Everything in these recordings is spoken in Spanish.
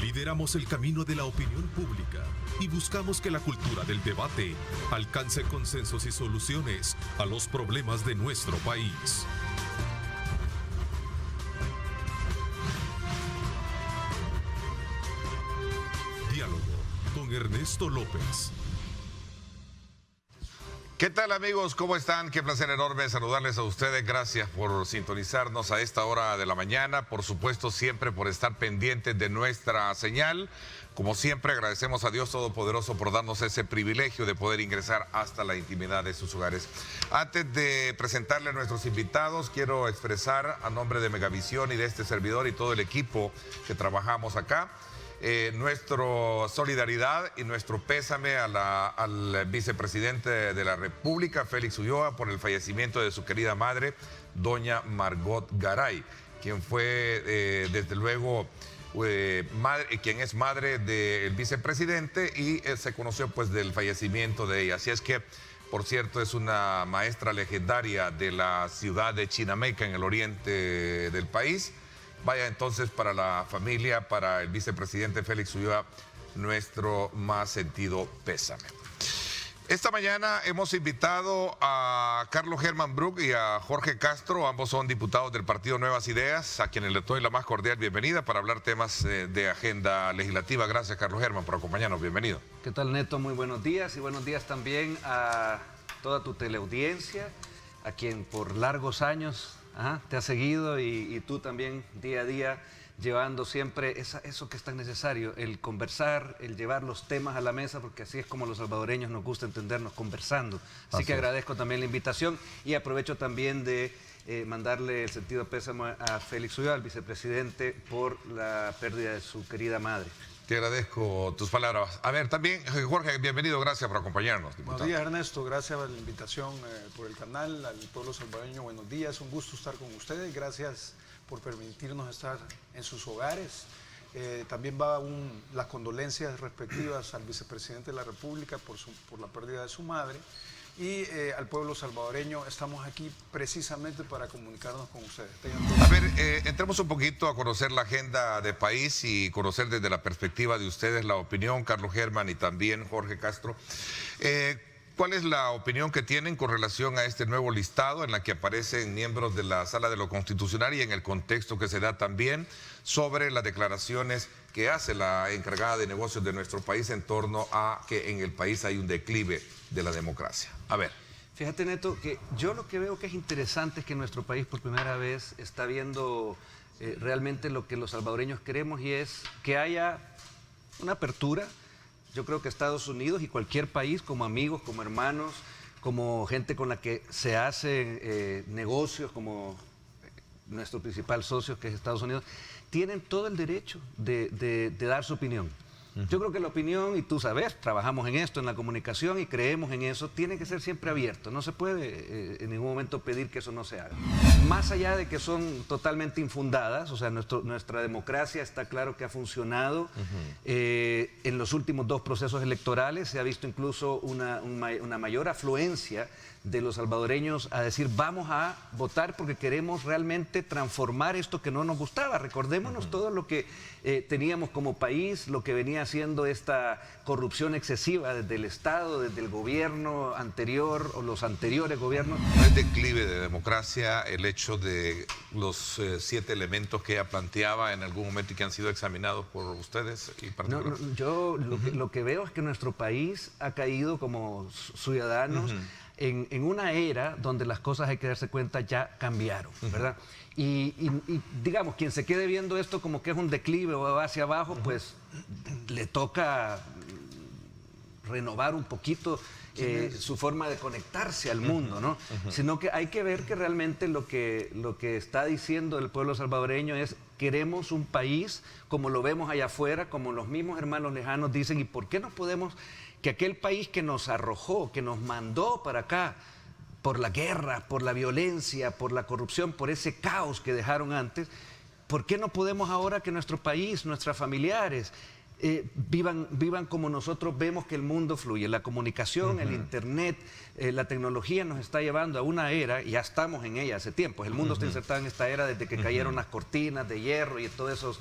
Lideramos el camino de la opinión pública y buscamos que la cultura del debate alcance consensos y soluciones a los problemas de nuestro país. Diálogo con Ernesto López. ¿Qué tal, amigos? ¿Cómo están? Qué placer enorme saludarles a ustedes. Gracias por sintonizarnos a esta hora de la mañana. Por supuesto, siempre por estar pendientes de nuestra señal. Como siempre, agradecemos a Dios Todopoderoso por darnos ese privilegio de poder ingresar hasta la intimidad de sus hogares. Antes de presentarle a nuestros invitados, quiero expresar a nombre de Megavisión y de este servidor y todo el equipo que trabajamos acá, nuestra solidaridad y nuestro pésame al vicepresidente de la República, Félix Ulloa, por el fallecimiento de su querida madre, doña Margot Garay, quien fue, desde luego, quien es madre del vicepresidente y se conoció pues del fallecimiento de ella. Así es que, por cierto, es una maestra legendaria de la ciudad de Chinameca, en el oriente del país. Vaya entonces para la familia, para el vicepresidente Félix Ulloa, nuestro más sentido pésame. Esta mañana hemos invitado a Carlos Germán Bruck y a Jorge Castro, ambos son diputados del Partido Nuevas Ideas, a quienes les doy la más cordial bienvenida para hablar temas de agenda legislativa. Gracias, Carlos Germán, por acompañarnos. Bienvenido. ¿Qué tal, Neto? Muy buenos días y buenos días también a toda tu teleaudiencia, a quien por largos años te ha seguido y tú también día a día llevando siempre eso que es tan necesario, el conversar, el llevar los temas a la mesa, porque así es como los salvadoreños nos gusta entendernos, conversando. Así que agradezco también la invitación y aprovecho también de mandarle el sentido pésame a Félix Ulloa, al vicepresidente, por la pérdida de su querida madre. Te agradezco tus palabras. A ver, también, Jorge, bienvenido, gracias por acompañarnos, diputado. Buenos días, Ernesto, gracias por la invitación por el canal, al pueblo salvadoreño, buenos días, un gusto estar con ustedes, gracias por permitirnos estar en sus hogares. También va las condolencias respectivas al vicepresidente de la República por la pérdida de su madre. Y al pueblo salvadoreño, estamos aquí precisamente para comunicarnos con ustedes. A ver, entremos un poquito a conocer la agenda de país y conocer desde la perspectiva de ustedes la opinión, Carlos Germán y también Jorge Castro. ¿Cuál es la opinión que tienen con relación a este nuevo listado en la que aparecen miembros de la Sala de lo Constitucional y en el contexto que se da también sobre las declaraciones que hace la encargada de negocios de nuestro país en torno a que en el país hay un declive de la democracia? A ver. Fíjate, Neto, que yo lo que veo que es interesante es que nuestro país por primera vez está viendo realmente lo que los salvadoreños queremos, y es que haya una apertura. Yo creo que Estados Unidos y cualquier país, como amigos, como hermanos, como gente con la que se hacen negocios, como nuestro principal socio, que es Estados Unidos, tienen todo el derecho de dar su opinión. Yo creo que la opinión, y tú sabes, trabajamos en esto, en la comunicación, y creemos en eso, tiene que ser siempre abierto. No se puede en ningún momento pedir que eso no se haga. Más allá de que son totalmente infundadas, o sea, nuestra democracia está claro que ha funcionado. En los últimos 2 procesos electorales se ha visto incluso una mayor afluencia de los salvadoreños a decir vamos a votar porque queremos realmente transformar esto que no nos gustaba. Recordémonos todo lo que teníamos como país, lo que venía haciendo esta corrupción excesiva desde el Estado, desde el gobierno anterior o los anteriores gobiernos. ¿No es declive de democracia el hecho de los 7 elementos que ella planteaba en algún momento y que han sido examinados por ustedes? No, yo lo que veo es que nuestro país ha caído como ciudadanos en una era donde las cosas, hay que darse cuenta, ya cambiaron, ¿verdad? Y digamos, quien se quede viendo esto como que es un declive o va hacia abajo, pues le toca renovar un poquito su forma de conectarse al mundo, ¿no? Sino que hay que ver que realmente lo que está diciendo el pueblo salvadoreño es: queremos un país como lo vemos allá afuera, como los mismos hermanos lejanos dicen, ¿y por qué no podemos que aquel país que nos arrojó, que nos mandó para acá, por la guerra, por la violencia, por la corrupción, por ese caos que dejaron antes, ¿por qué no podemos ahora que nuestro país, nuestros familiares, vivan como nosotros vemos que el mundo fluye? La comunicación, el internet, la tecnología nos está llevando a una era, y ya estamos en ella hace tiempo. El mundo está insertado en esta era desde que cayeron las cortinas de hierro y todos esos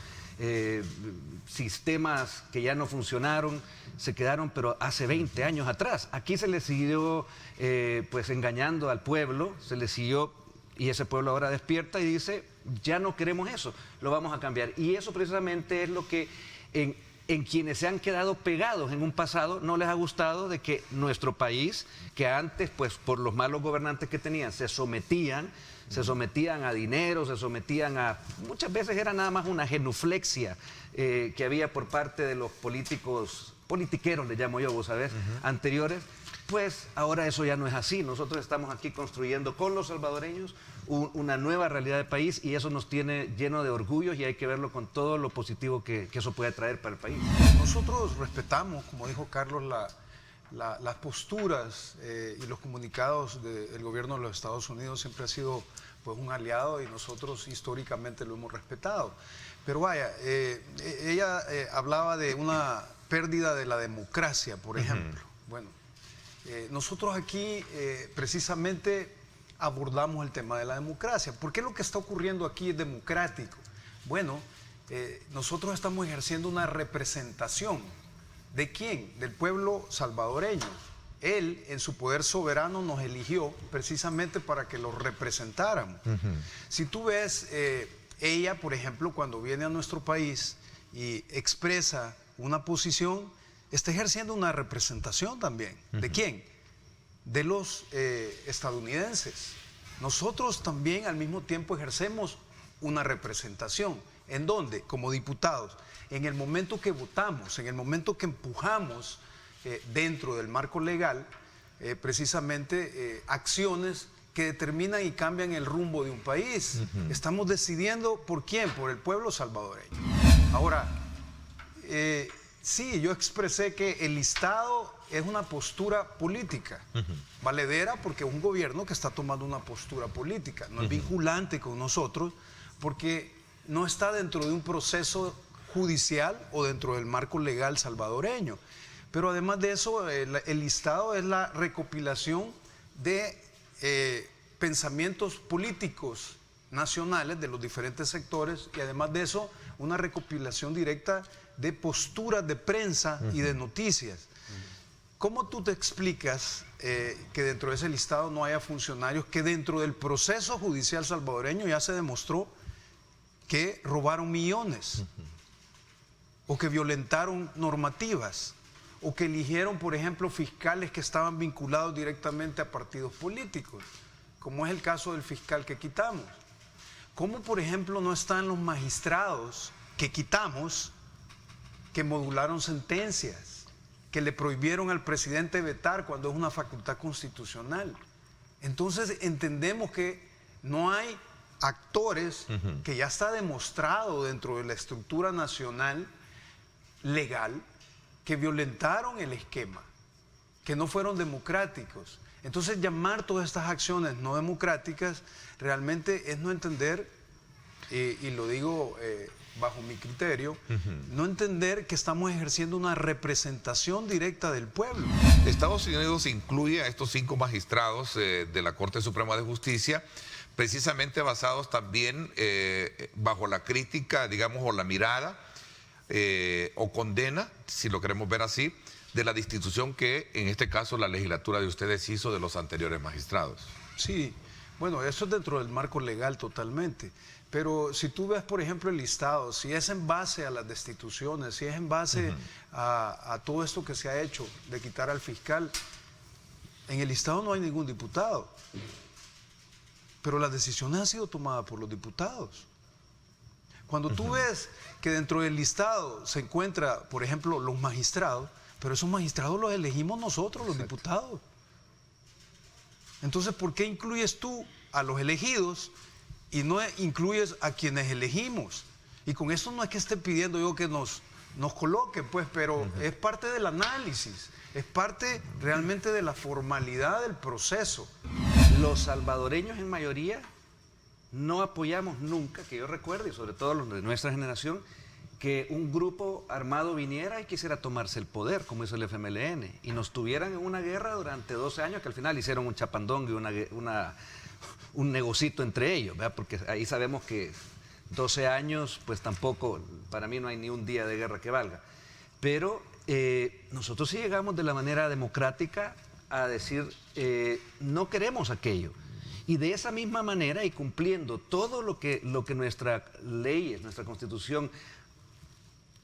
sistemas que ya no funcionaron, se quedaron, pero hace 20 años atrás. Aquí se le siguió pues engañando al pueblo, se le siguió, y ese pueblo ahora despierta y dice, ya no queremos eso, lo vamos a cambiar. Y eso precisamente es lo que en quienes se han quedado pegados en un pasado no les ha gustado, de que nuestro país, que antes pues por los malos gobernantes que tenían se sometían a dinero, se sometían a, muchas veces era nada más una genuflexia que había por parte de los políticos, politiqueros le llamo yo, vos sabés, anteriores. Pues ahora eso ya no es así. Nosotros estamos aquí construyendo con los salvadoreños una nueva realidad de país, y eso nos tiene lleno de orgullo, y hay que verlo con todo lo positivo que eso puede traer para el país. Nosotros respetamos, como dijo Carlos, las posturas y los comunicados del gobierno de los Estados Unidos. Siempre ha sido pues un aliado, y nosotros históricamente lo hemos respetado. Pero vaya, ella hablaba de una pérdida de la democracia, por ejemplo. Bueno, nosotros aquí precisamente abordamos el tema de la democracia. ¿Por qué lo que está ocurriendo aquí es democrático? Bueno, nosotros estamos ejerciendo una representación. ¿De quién? Del pueblo salvadoreño. Él, en su poder soberano, nos eligió precisamente para que lo representáramos. Si tú ves, ella, por ejemplo, cuando viene a nuestro país y expresa una posición, está ejerciendo una representación también. ¿De quién? De los estadounidenses. Nosotros también al mismo tiempo ejercemos una representación. ¿En dónde? Como diputados. En el momento que votamos, en el momento que empujamos dentro del marco legal, precisamente acciones que determinan y cambian el rumbo de un país. Estamos decidiendo por quién, por el pueblo salvadoreño. Ahora, sí, yo expresé que el listado es una postura política, valedera, porque es un gobierno que está tomando una postura política, no es vinculante con nosotros, porque no está dentro de un proceso judicial o dentro del marco legal salvadoreño. Pero además de eso, el listado es la recopilación de pensamientos políticos nacionales de los diferentes sectores, y además de eso, una recopilación directa de posturas de prensa y de noticias. ¿Cómo tú te explicas que dentro de ese listado no haya funcionarios que dentro del proceso judicial salvadoreño ya se demostró que robaron millones, o que violentaron normativas, o que eligieron, por ejemplo, fiscales que estaban vinculados directamente a partidos políticos, como es el caso del fiscal que quitamos? ¿Cómo, por ejemplo, no están los magistrados que quitamos, que modularon sentencias, que le prohibieron al presidente vetar cuando es una facultad constitucional? Entonces entendemos que no hay actores que ya está demostrado dentro de la estructura nacional legal que violentaron el esquema, que no fueron democráticos. Entonces llamar todas estas acciones no democráticas realmente es no entender, y lo digo bajo mi criterio, no entender que estamos ejerciendo una representación directa del pueblo. Estados Unidos incluye a estos 5 magistrados de la Corte Suprema de Justicia, precisamente basados también bajo la crítica, digamos, o la mirada o condena, si lo queremos ver así, de la destitución que en este caso la legislatura de ustedes hizo de los anteriores magistrados. Sí, bueno, eso es dentro del marco legal totalmente. Pero si tú ves, por ejemplo, el listado, si es en base a las destituciones, si es en base a todo esto que se ha hecho de quitar al fiscal, en el listado no hay ningún diputado. Pero las decisiones han sido tomadas por los diputados. Cuando tú ves que dentro del listado se encuentra, por ejemplo, los magistrados, pero esos magistrados los elegimos nosotros, los diputados. Entonces, ¿por qué incluyes tú a los elegidos y no incluyes a quienes elegimos? Y con esto no es que esté pidiendo yo que nos coloquen, pues, pero es parte del análisis, es parte realmente de la formalidad del proceso. Los salvadoreños en mayoría no apoyamos nunca, que yo recuerde, y sobre todo los de nuestra generación, que un grupo armado viniera y quisiera tomarse el poder, como hizo el FMLN, y nos tuvieran en una guerra durante 12 años, que al final hicieron un chapandón y un negocito entre ellos, ¿verdad? Porque ahí sabemos que 12 años, pues tampoco, para mí no hay ni un día de guerra que valga. Pero nosotros sí llegamos de la manera democrática a decir, no queremos aquello. Y de esa misma manera, y cumpliendo todo lo que nuestra ley, nuestra Constitución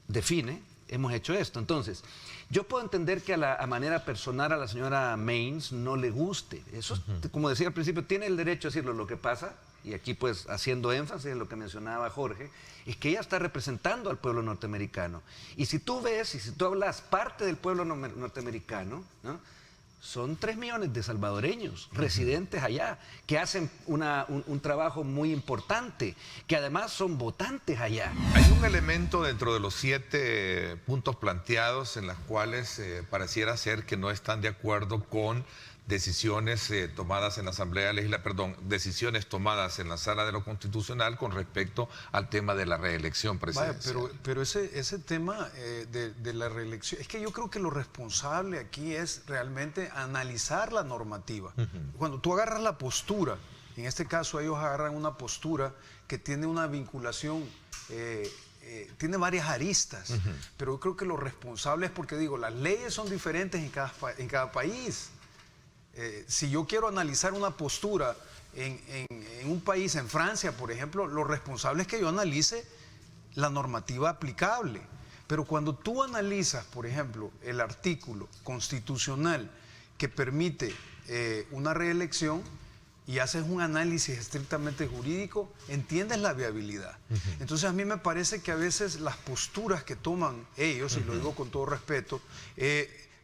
define, hemos hecho esto. Entonces, yo puedo entender que a manera personal a la señora Maines no le guste. Eso, como decía al principio, tiene el derecho a decirlo. Lo que pasa, y aquí pues haciendo énfasis en lo que mencionaba Jorge, es que ella está representando al pueblo norteamericano. Y si tú ves, y si tú hablas parte del pueblo norteamericano, ¿no?, son 3 millones de salvadoreños residentes allá, que hacen un trabajo muy importante, que además son votantes allá. Hay un elemento dentro de los 7 puntos planteados en los cuales pareciera ser que no están de acuerdo con decisiones tomadas en la Asamblea Legislativa, decisiones tomadas en la Sala de lo Constitucional con respecto al tema de la reelección presidencial. Vaya, pero ese tema de la reelección, es que yo creo que lo responsable aquí es realmente analizar la normativa. Cuando tú agarras la postura, en este caso ellos agarran una postura que tiene una vinculación, tiene varias aristas, pero yo creo que lo responsable es porque digo, las leyes son diferentes en cada país. Si yo quiero analizar una postura en un país, en Francia, por ejemplo, lo responsable es que yo analice la normativa aplicable. Pero cuando tú analizas, por ejemplo, el artículo constitucional que permite una reelección y haces un análisis estrictamente jurídico, entiendes la viabilidad. Entonces a mí me parece que a veces las posturas que toman ellos, y lo digo con todo respeto,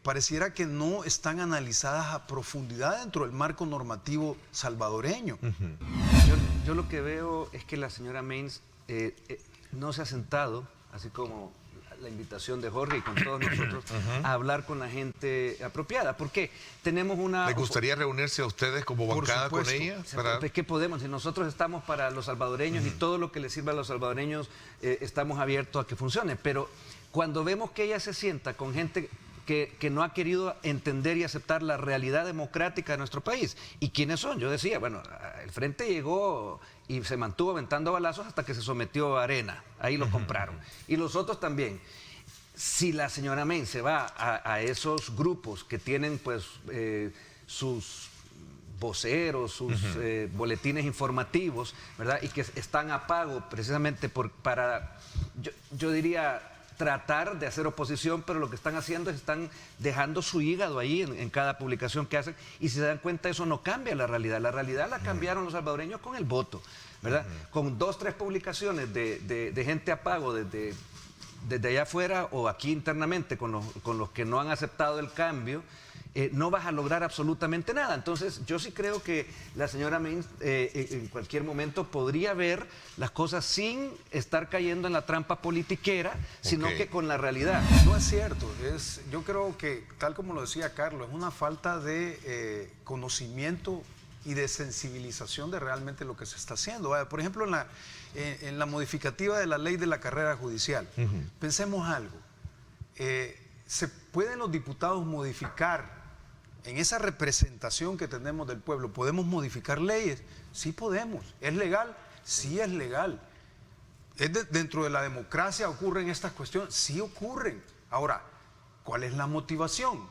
pareciera que no están analizadas a profundidad dentro del marco normativo salvadoreño. Yo lo que veo es que la señora Maines no se ha sentado, así como la invitación de Jorge y con todos nosotros, a hablar con la gente apropiada. Porque tenemos una... ¿Le gustaría reunirse a ustedes como bancada con ella? Es que podemos, si nosotros estamos para los salvadoreños y todo lo que les sirva a los salvadoreños, estamos abiertos a que funcione. Pero cuando vemos que ella se sienta con gente que no ha querido entender y aceptar la realidad democrática de nuestro país. ¿Y quiénes son? Yo decía, bueno, el Frente llegó y se mantuvo aventando balazos hasta que se sometió a Arena. Ahí lo compraron. Y los otros también. Si la señora Maines se va a esos grupos que tienen pues sus voceros, sus boletines informativos, ¿verdad? Y que están a pago precisamente para, yo diría, tratar de hacer oposición, pero lo que están haciendo es están dejando su hígado ahí en cada publicación que hacen, y si se dan cuenta eso no cambia la realidad la cambiaron los salvadoreños con el voto, ¿verdad? Con 2, 3 publicaciones de gente a pago desde allá afuera o aquí internamente con los que no han aceptado el cambio, no vas a lograr absolutamente nada. Entonces yo sí creo que la señora Maines en cualquier momento podría ver las cosas sin estar cayendo en la trampa politiquera, sino que con la realidad. No es cierto, yo creo que, tal como lo decía Carlos, es una falta de conocimiento y de sensibilización de realmente lo que se está haciendo. Por ejemplo, en la modificativa de la ley de la carrera judicial, pensemos algo, ¿se pueden los diputados modificar? En esa representación que tenemos del pueblo, ¿podemos modificar leyes? Sí podemos. ¿Es legal? Sí es legal. ¿Dentro de la democracia ocurren estas cuestiones? Sí ocurren. Ahora, ¿cuál es la motivación?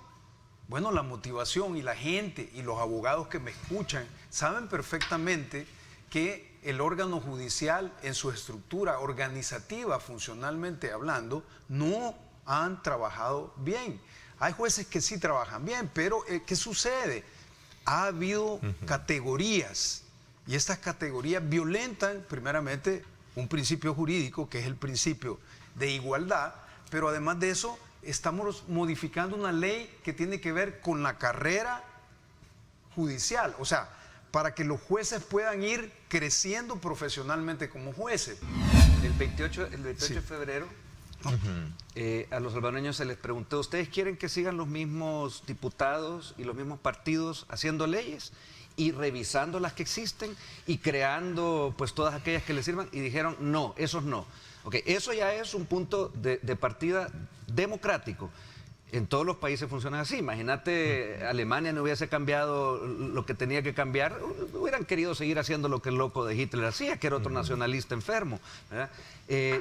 Bueno, la motivación, y la gente y los abogados que me escuchan saben perfectamente que el órgano judicial en su estructura organizativa, funcionalmente hablando, no han trabajado bien. Hay jueces que sí trabajan bien, pero ¿qué sucede? Ha habido categorías, y estas categorías violentan primeramente un principio jurídico, que es el principio de igualdad, pero además de eso estamos modificando una ley que tiene que ver con la carrera judicial, o sea, para que los jueces puedan ir creciendo profesionalmente como jueces. El 28 de febrero, a los salvadoreños se les preguntó, ¿ustedes quieren que sigan los mismos diputados y los mismos partidos haciendo leyes y revisando las que existen y creando pues todas aquellas que les sirvan? Y dijeron, no, esos no. Okay, eso ya es un punto de partida democrático. En todos los países funciona así. Imagínate, Alemania no hubiese cambiado lo que tenía que cambiar, hubieran querido seguir haciendo lo que el loco de Hitler hacía, que era otro nacionalista enfermo, ¿verdad?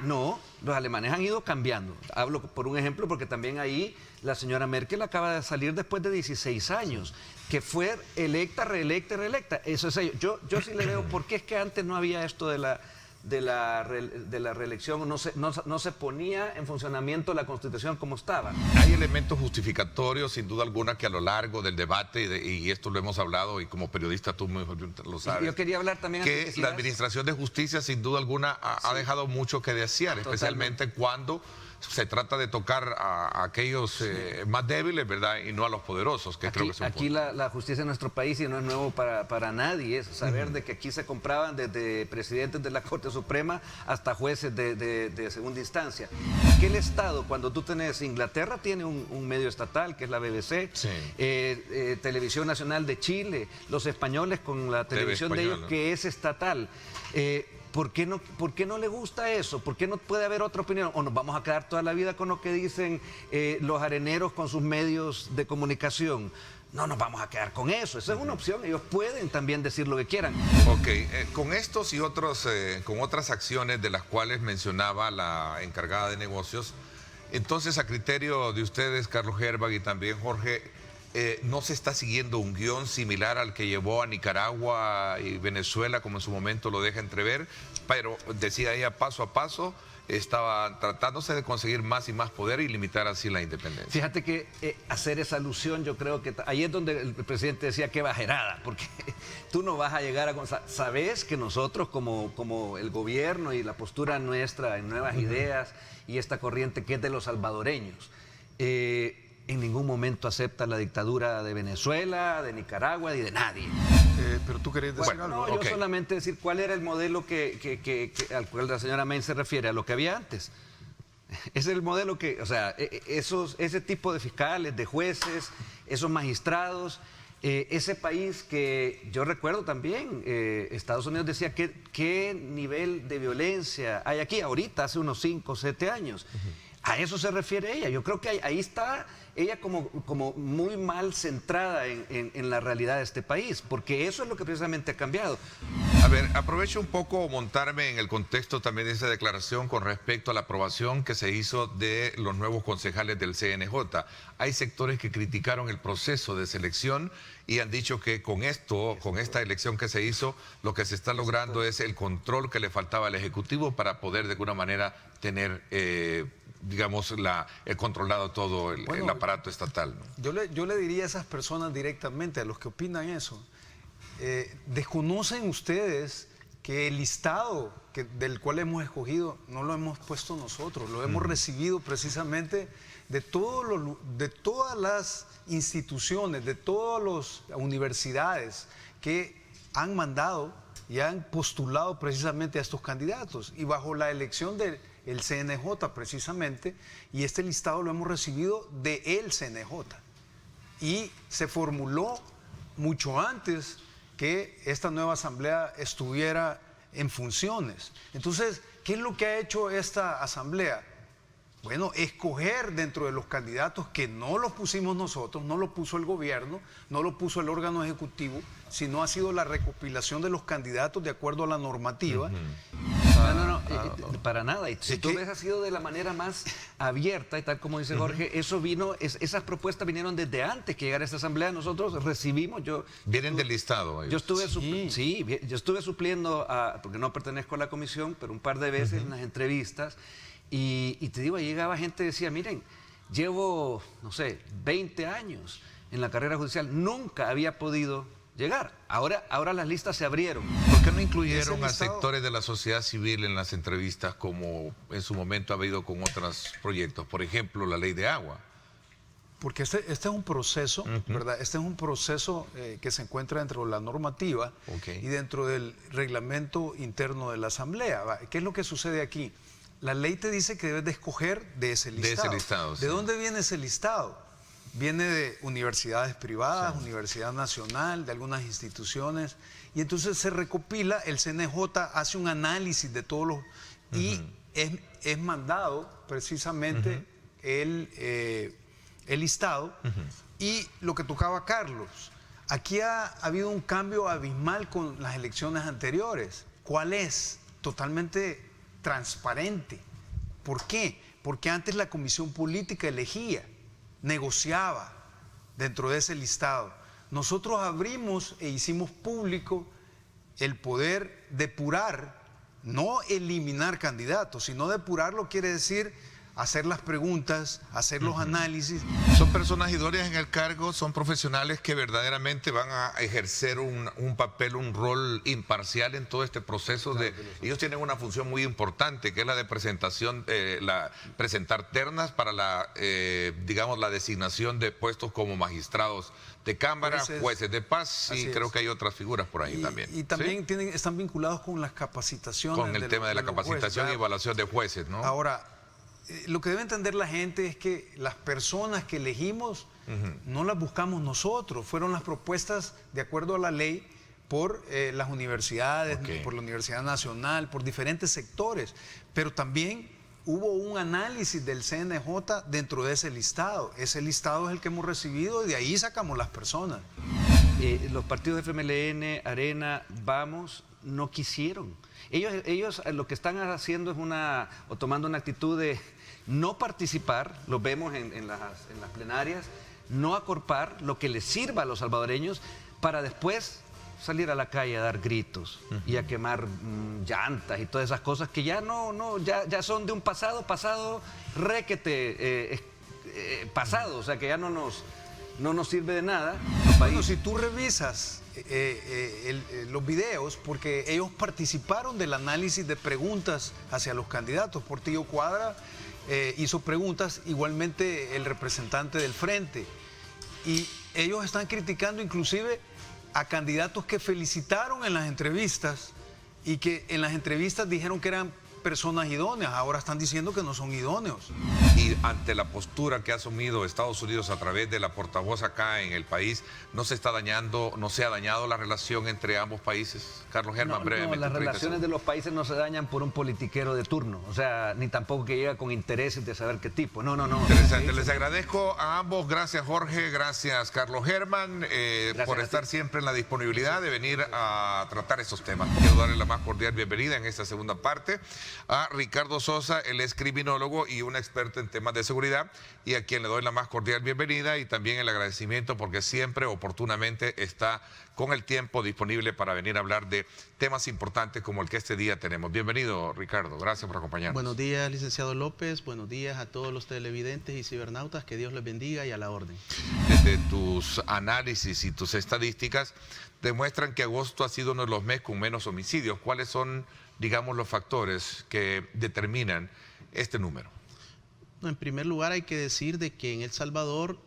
No, los alemanes han ido cambiando. Hablo por un ejemplo porque también ahí la señora Merkel acaba de salir después de 16 años, que fue electa, reelecta y reelecta. Eso es ello. Yo sí le veo por qué es que antes no había esto de la reelección, no se ponía en funcionamiento la Constitución como estaba. Hay elementos justificatorios, sin duda alguna, que a lo largo del debate, y esto lo hemos hablado, y como periodista tú mejor lo sabes. Yo quería hablar también... Que la Administración de Justicia, sin duda alguna, ha dejado mucho que desear, especialmente cuando se trata de tocar a aquellos más débiles, ¿verdad? Y no a los poderosos, que creo que son aquí la justicia en nuestro país, y no es nuevo para nadie, es saber de que aquí se compraban desde presidentes de la Corte Suprema hasta jueces de segunda instancia. Que el Estado, cuando tú tenés, Inglaterra tiene un medio estatal, que es la BBC, Televisión Nacional de Chile, los españoles con la televisión de ellos, ¿no?, que es estatal. ¿Por qué no le gusta eso? ¿Por qué no puede haber otra opinión? ¿O nos vamos a quedar toda la vida con lo que dicen los areneros con sus medios de comunicación? No nos vamos a quedar con eso. Esa es una opción. Ellos pueden también decir lo que quieran. Ok, con estos y otros, con otras acciones de las cuales mencionaba la encargada de negocios, entonces, a criterio de ustedes, Carlos Herbag y también Jorge, ¿no se está siguiendo un guión similar al que llevó a Nicaragua y Venezuela, como en su momento lo deja entrever? Pero, decía ella, paso a paso, estaba tratándose de conseguir más y más poder y limitar así la independencia. Fíjate que hacer esa alusión, yo creo que ahí es donde el presidente decía que bajerada, porque tú no vas a llegar a... Sabes que nosotros como el gobierno y la postura nuestra en Nuevas Ideas y esta corriente que es de los salvadoreños, en ningún momento acepta la dictadura de Venezuela, de Nicaragua y de nadie. Pero tú querías decir algo. No, yo solamente decir cuál era el modelo al cual la señora May se refiere, a lo que había antes. Es el modelo que, o sea, ese tipo de fiscales, de jueces, esos magistrados, ese país que yo recuerdo también, Estados Unidos decía qué nivel de violencia hay aquí ahorita, hace unos 5 o 7 años. A eso se refiere ella. Yo creo que ahí está ella como muy mal centrada en la realidad de este país, porque eso es lo que precisamente ha cambiado. A ver, aprovecho un poco montarme en el contexto también de esa declaración con respecto a la aprobación que se hizo de los nuevos concejales del CNJ. Hay sectores que criticaron el proceso de selección y han dicho que con esta elección que se hizo, lo que se está logrando es el control que le faltaba al Ejecutivo para poder de alguna manera tener... digamos, controlado todo el aparato estatal, ¿no? Yo le diría a esas personas directamente, a los que opinan eso, ¿desconocen ustedes que el listado del cual hemos escogido no lo hemos puesto nosotros, lo hemos recibido precisamente de todas las instituciones, de todas las universidades que han mandado y han postulado precisamente a estos candidatos? Y bajo la elección del CNJ precisamente, y este listado lo hemos recibido de el CNJ. Y se formuló mucho antes que esta nueva asamblea estuviera en funciones. Entonces, ¿qué es lo que ha hecho esta asamblea? Bueno, escoger dentro de los candidatos que no los pusimos nosotros, no lo puso el gobierno, no lo puso el órgano ejecutivo, sino ha sido la recopilación de los candidatos de acuerdo a la normativa. No, para nada. Y si tú ves, ha sido de la manera más abierta, y tal como dice Jorge, esas propuestas vinieron desde antes que llegara a esta asamblea. Nosotros recibimos, Vienen del listado. Yo estuve supliendo, porque no pertenezco a la comisión, pero un par de veces en las entrevistas, y te digo, ahí llegaba gente y decía, miren, llevo, no sé, 20 años en la carrera judicial, nunca había podido llegar. Ahora las listas se abrieron. ¿Por qué no incluyeron a sectores de la sociedad civil en las entrevistas como en su momento ha habido con otros proyectos? Por ejemplo, la ley de agua. Porque este es un proceso, ¿verdad? Este es un proceso que se encuentra dentro de la normativa y dentro del reglamento interno de la Asamblea. ¿Qué es lo que sucede aquí? La ley te dice que debes de escoger de ese listado. ¿De dónde viene ese listado? Viene de universidades privadas, Universidad Nacional, de algunas instituciones, y entonces se recopila, el CNJ hace un análisis de todos los... y es mandado precisamente el listado. Y lo que tocaba Carlos, aquí ha habido un cambio abismal con las elecciones anteriores. ¿Cuál es? Totalmente transparente. ¿Por qué? Porque antes la comisión política elegía, negociaba dentro de ese listado. Nosotros abrimos e hicimos público el poder depurar, no eliminar candidatos, sino depurarlo quiere decir hacer las preguntas, hacer los análisis. Son personas idóneas en el cargo, son profesionales que verdaderamente van a ejercer un papel, un rol imparcial en todo este proceso. Ellos tienen una función muy importante, que es la de presentación, presentar ternas para digamos, la designación de puestos como magistrados de Cámara, jueces de paz, y creo que hay otras figuras por ahí también. Y también están vinculados con las capacitaciones. Con el tema de la capacitación y evaluación de jueces, ¿no? Ahora, lo que debe entender la gente es que las personas que elegimos no las buscamos nosotros, fueron las propuestas de acuerdo a la ley por las universidades, por la Universidad Nacional, por diferentes sectores, pero también hubo un análisis del CNJ dentro de ese listado. Ese listado es el que hemos recibido y de ahí sacamos las personas. Los partidos de FMLN, Arena, Vamos, no quisieron. Ellos lo que están haciendo es tomando una actitud de no participar, lo vemos en las plenarias, no acorpar lo que les sirva a los salvadoreños para después salir a la calle a dar gritos y a quemar llantas y todas esas cosas que ya ya son de un pasado requete pasado, o sea que ya no nos sirve de nada. Bueno, si tú revisas los videos, porque ellos participaron del análisis de preguntas hacia los candidatos, Portillo Cuadra hizo preguntas, igualmente el representante del Frente, y ellos están criticando inclusive a candidatos que felicitaron en las entrevistas y que en las entrevistas dijeron que eran personas idóneas, ahora están diciendo que no son idóneos. Y ante la postura que ha asumido Estados Unidos a través de la portavoz acá en el país, ¿no se ha dañado la relación entre ambos países? Carlos Germán, brevemente. No, las relaciones de los países no se dañan por un politiquero de turno, o sea, ni tampoco que llega con intereses de saber qué tipo, no. Interesante, les agradezco a ambos, gracias Jorge, gracias Carlos Germán, por estar siempre en la disponibilidad de venir a tratar estos temas. Quiero darle la más cordial bienvenida en esta segunda parte a Ricardo Sosa, él es criminólogo y un experto en temas de seguridad, y a quien le doy la más cordial bienvenida y también el agradecimiento porque siempre oportunamente está con el tiempo disponible para venir a hablar de temas importantes como el que este día tenemos. Bienvenido, Ricardo, gracias por acompañarnos. Buenos días, licenciado López, buenos días a todos los televidentes y cibernautas, que Dios les bendiga y a la orden. Desde tus análisis y tus estadísticas demuestran que agosto ha sido uno de los meses con menos homicidios. ¿Cuáles son, digamos, los factores que determinan este número? No, en primer lugar hay que decir de que en El Salvador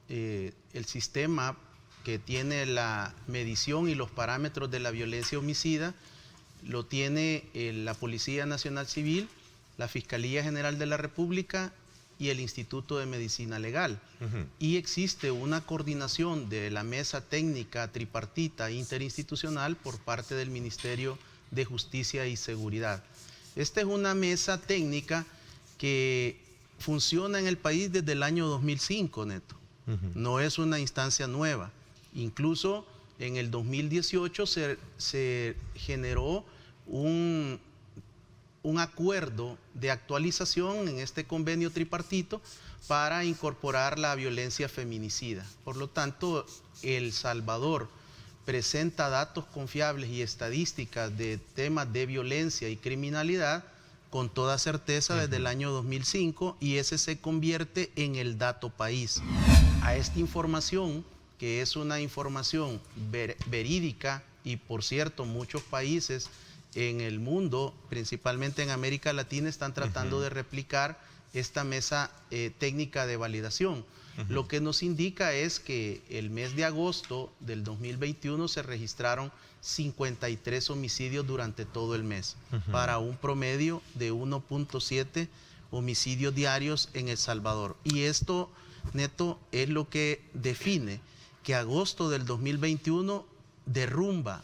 el sistema que tiene la medición y los parámetros de la violencia homicida lo tiene la Policía Nacional Civil, la Fiscalía General de la República y el Instituto de Medicina Legal. Y existe una coordinación de la mesa técnica tripartita interinstitucional por parte del Ministerio de Justicia y Seguridad. Esta es una mesa técnica que funciona en el país desde el año 2005, Neto. No es una instancia nueva. Incluso en el 2018 se generó un acuerdo de actualización en este convenio tripartito para incorporar la violencia feminicida. Por lo tanto, El Salvador presenta datos confiables y estadísticas de temas de violencia y criminalidad con toda certeza desde el año 2005, y ese se convierte en el dato país. A esta información, que es una información verídica, y por cierto muchos países en el mundo, principalmente en América Latina, están tratando de replicar esta mesa técnica de validación. Lo que nos indica es que el mes de agosto del 2021 se registraron 53 homicidios durante todo el mes, para un promedio de 1.7 homicidios diarios en El Salvador. Y esto, Neto, es lo que define que agosto del 2021 derriba,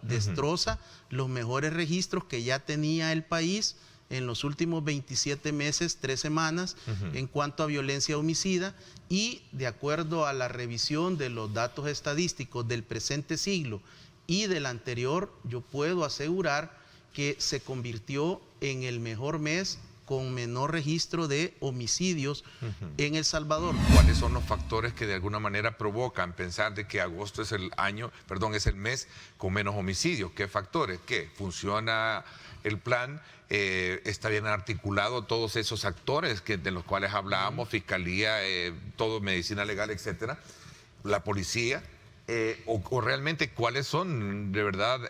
destroza los mejores registros que ya tenía el país en los últimos 27 meses, 3 semanas, en cuanto a violencia homicida, y de acuerdo a la revisión de los datos estadísticos del presente siglo y del anterior, yo puedo asegurar que se convirtió en el mejor mes con menor registro de homicidios en El Salvador. ¿Cuáles son los factores que de alguna manera provocan pensar de que agosto es el mes con menos homicidios? ¿Qué factores? ¿Qué? ¿Funciona el plan? ¿Está bien articulado todos esos actores de los cuales hablábamos? Fiscalía, todo, medicina legal, etcétera, la policía. O realmente cuáles son de verdad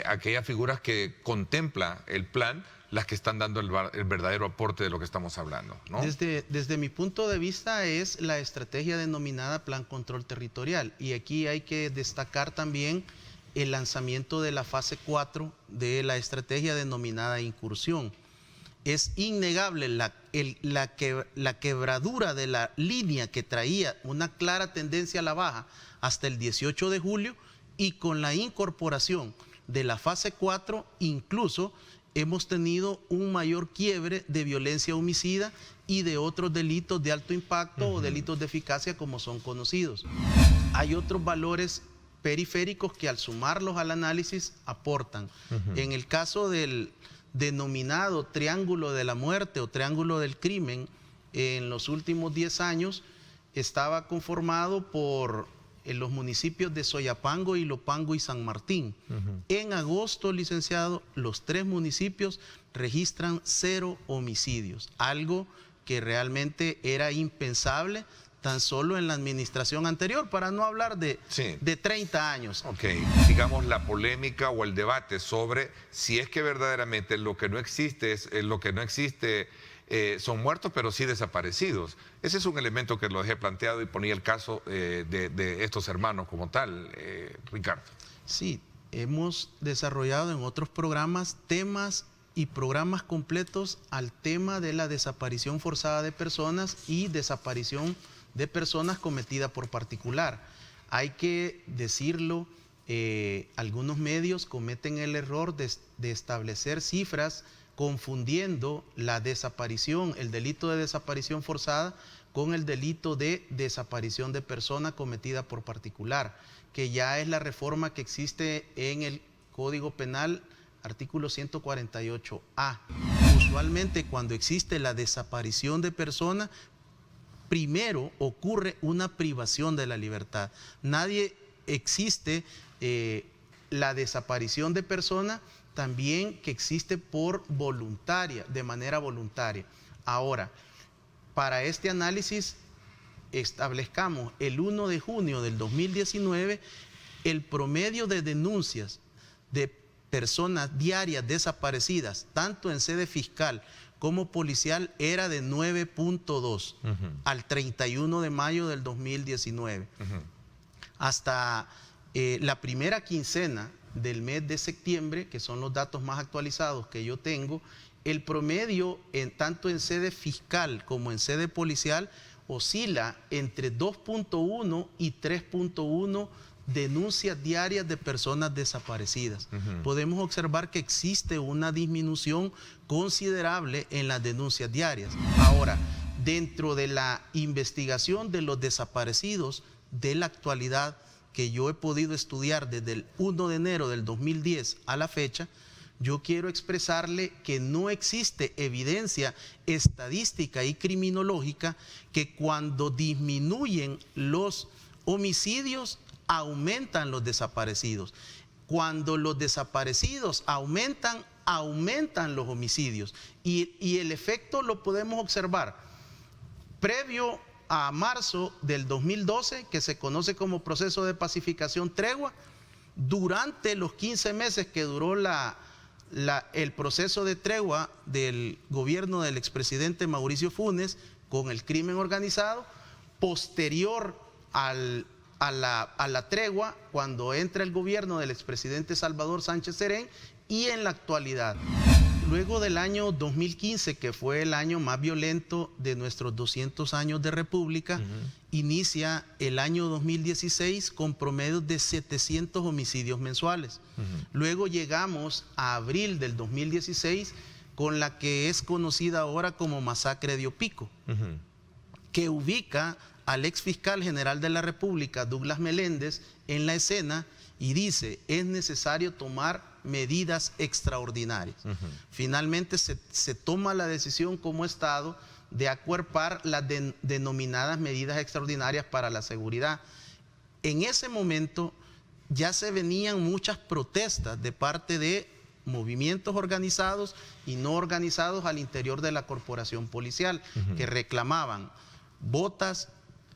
aquellas figuras que contempla el plan, las que están dando el verdadero aporte de lo que estamos hablando, ¿no? Desde mi punto de vista es la estrategia denominada Plan Control Territorial, y aquí hay que destacar también el lanzamiento de la fase 4 de la estrategia denominada Incursión. Es innegable la quebradura de la línea que traía una clara tendencia a la baja hasta el 18 de julio, y con la incorporación de la fase 4 incluso hemos tenido un mayor quiebre de violencia homicida y de otros delitos de alto impacto o delitos de eficacia como son conocidos. Hay otros valores periféricos que al sumarlos al análisis aportan. En el caso del denominado triángulo de la muerte o triángulo del crimen, en los últimos 10 años estaba conformado por en los municipios de Soyapango, Ilopango y San Martín. En agosto, licenciado, los 3 municipios registran 0 homicidios, algo que realmente era impensable tan solo en la administración anterior, para no hablar de 30 años. Ok, digamos la polémica o el debate sobre si es que verdaderamente lo que no existe son muertos, pero sí desaparecidos. Ese es un elemento que lo dejé planteado y ponía el caso de estos hermanos como tal, Ricardo. Sí, hemos desarrollado en otros programas temas y programas completos al tema de la desaparición forzada de personas y desaparición de personas cometida por particular. Hay que decirlo, algunos medios cometen el error de establecer cifras confundiendo la desaparición, el delito de desaparición forzada con el delito de desaparición de persona cometida por particular, que ya es la reforma que existe en el Código Penal, artículo 148A. Usualmente cuando existe la desaparición de persona, primero ocurre una privación de la libertad. Nadie existe la desaparición de persona también que existe de manera voluntaria. Ahora, para este análisis establezcamos el 1 de junio del 2019 el promedio de denuncias de personas diarias desaparecidas, tanto en sede fiscal como policial, era de 9.2 al 31 de mayo del 2019. Hasta la primera quincena del mes de septiembre, que son los datos más actualizados que yo tengo, el promedio tanto en sede fiscal como en sede policial oscila entre 2.1 y 3.1 denuncias diarias de personas desaparecidas. Podemos observar que existe una disminución considerable en las denuncias diarias. Ahora, dentro de la investigación de los desaparecidos de la actualidad, que yo he podido estudiar desde el 1 de enero del 2010 a la fecha, yo quiero expresarle que no existe evidencia estadística y criminológica que cuando disminuyen los homicidios, aumentan los desaparecidos. Cuando los desaparecidos aumentan los homicidios. Y el efecto lo podemos observar previo a marzo del 2012, que se conoce como proceso de pacificación tregua. Durante los 15 meses que duró el proceso de tregua del gobierno del expresidente Mauricio Funes con el crimen organizado, posterior a la tregua, cuando entra el gobierno del expresidente Salvador Sánchez Serén, y en la actualidad. Luego del año 2015, que fue el año más violento de nuestros 200 años de república, inicia el año 2016 con promedios de 700 homicidios mensuales. Luego llegamos a abril del 2016 con la que es conocida ahora como masacre de Opico, que ubica al ex fiscal general de la República, Douglas Meléndez, en la escena y dice: es necesario tomar medidas extraordinarias. Finalmente se toma la decisión como Estado de acuerpar las denominadas medidas extraordinarias para la seguridad. En ese momento ya se venían muchas protestas de parte de movimientos organizados y no organizados al interior de la corporación policial, que reclamaban botas,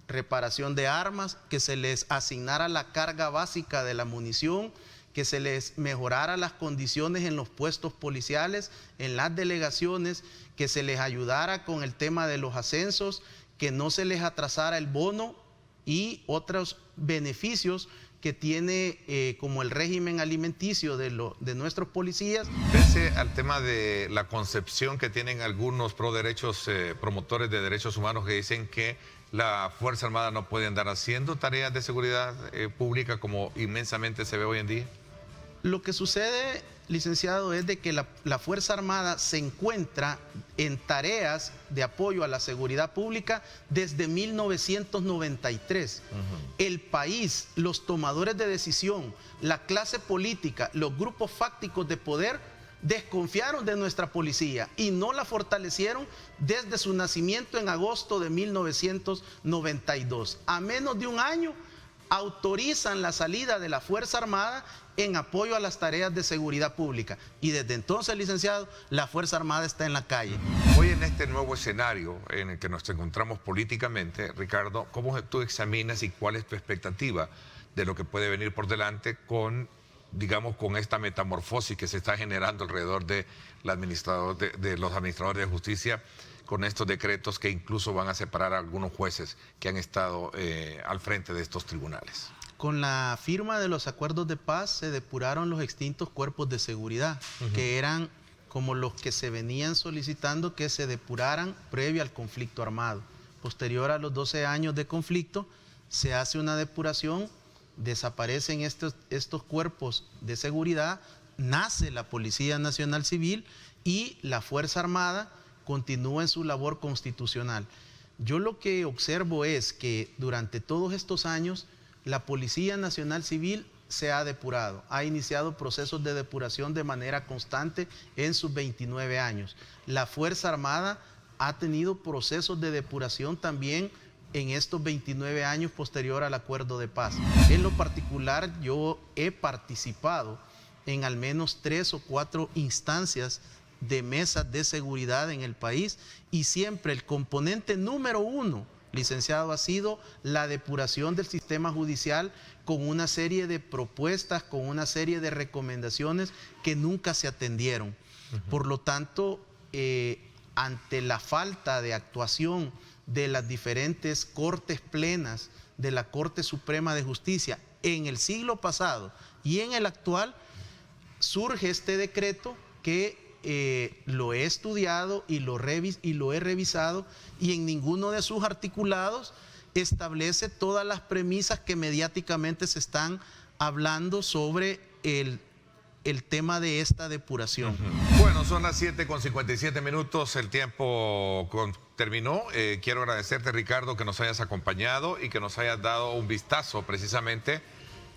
reparación de armas, que se les asignara la carga básica de la munición, que se les mejorara las condiciones en los puestos policiales, en las delegaciones, que se les ayudara con el tema de los ascensos, que no se les atrasara el bono y otros beneficios que tiene como el régimen alimenticio de nuestros policías. Pese al tema de la concepción que tienen algunos promotores de derechos humanos, que dicen que la Fuerza Armada no puede andar haciendo tareas de seguridad pública como inmensamente se ve hoy en día. Lo que sucede, licenciado, es de que la Fuerza Armada se encuentra en tareas de apoyo a la seguridad pública desde 1993. El país, los tomadores de decisión, la clase política, los grupos fácticos de poder desconfiaron de nuestra policía y no la fortalecieron desde su nacimiento en agosto de 1992. A menos de un año autorizan la salida de la Fuerza Armada en apoyo a las tareas de seguridad pública. Y desde entonces, licenciado, la Fuerza Armada está en la calle. Hoy en este nuevo escenario en el que nos encontramos políticamente, Ricardo, ¿cómo tú examinas y cuál es tu expectativa de lo que puede venir por delante con, digamos, con esta metamorfosis que se está generando alrededor de los administradores de justicia, con estos decretos que incluso van a separar a algunos jueces que han estado al frente de estos tribunales? Con la firma de los acuerdos de paz se depuraron los extintos cuerpos de seguridad, que eran como los que se venían solicitando que se depuraran previo al conflicto armado. Posterior a los 12 años de conflicto, se hace una depuración, desaparecen estos cuerpos de seguridad, nace la Policía Nacional Civil y la Fuerza Armada continúa en su labor constitucional. Yo lo que observo es que durante todos estos años la Policía Nacional Civil se ha depurado, ha iniciado procesos de depuración de manera constante en sus 29 años. La Fuerza Armada ha tenido procesos de depuración también en estos 29 años posterior al acuerdo de paz. En lo particular, yo he participado en al menos 3 o 4 instancias de mesas de seguridad en el país y siempre el componente número 1, licenciado, ha sido la depuración del sistema judicial con una serie de propuestas, con una serie de recomendaciones que nunca se atendieron. Por lo tanto, ante la falta de actuación de las diferentes cortes plenas de la Corte Suprema de Justicia en el siglo pasado y en el actual, surge este decreto que lo he estudiado y lo he revisado, y en ninguno de sus articulados establece todas las premisas que mediáticamente se están hablando sobre el tema de esta depuración. Bueno, son las 7:57, el tiempo terminó. Quiero agradecerte, Ricardo, que nos hayas acompañado y que nos hayas dado un vistazo precisamente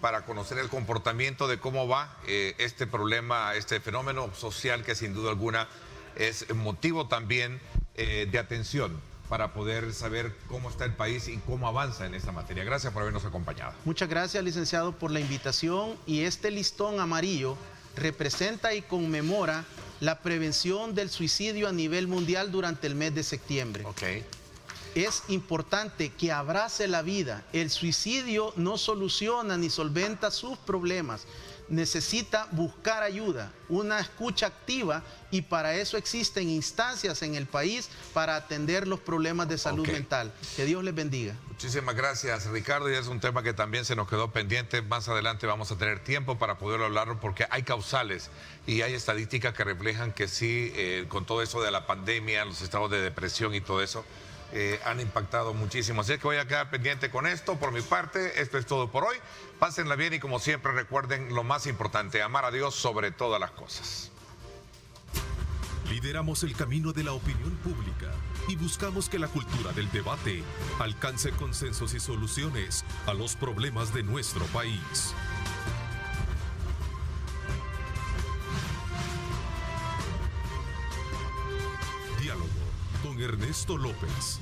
para conocer el comportamiento de cómo va este problema, este fenómeno social que sin duda alguna es motivo también de atención para poder saber cómo está el país y cómo avanza en esta materia. Gracias por habernos acompañado. Muchas gracias, licenciado, por la invitación, y este listón amarillo representa y conmemora la prevención del suicidio a nivel mundial durante el mes de septiembre. Okay. Es importante que abrace la vida. El suicidio no soluciona ni solventa sus problemas. Necesita buscar ayuda, una escucha activa, y para eso existen instancias en el país para atender los problemas de salud mental. Que Dios les bendiga. Muchísimas gracias, Ricardo, y es un tema que también se nos quedó pendiente. Más adelante vamos a tener tiempo para poderlo hablar, porque hay causales y hay estadísticas que reflejan que sí, con todo eso de la pandemia, los estados de depresión y todo eso, han impactado muchísimo. Así es que voy a quedar pendiente con esto. Por mi parte, esto es todo por hoy. Pásenla bien y, como siempre, recuerden lo más importante: amar a Dios sobre todas las cosas. Lideramos el camino de la opinión pública y buscamos que la cultura del debate alcance consensos y soluciones a los problemas de nuestro país. Diálogo con Ernesto López.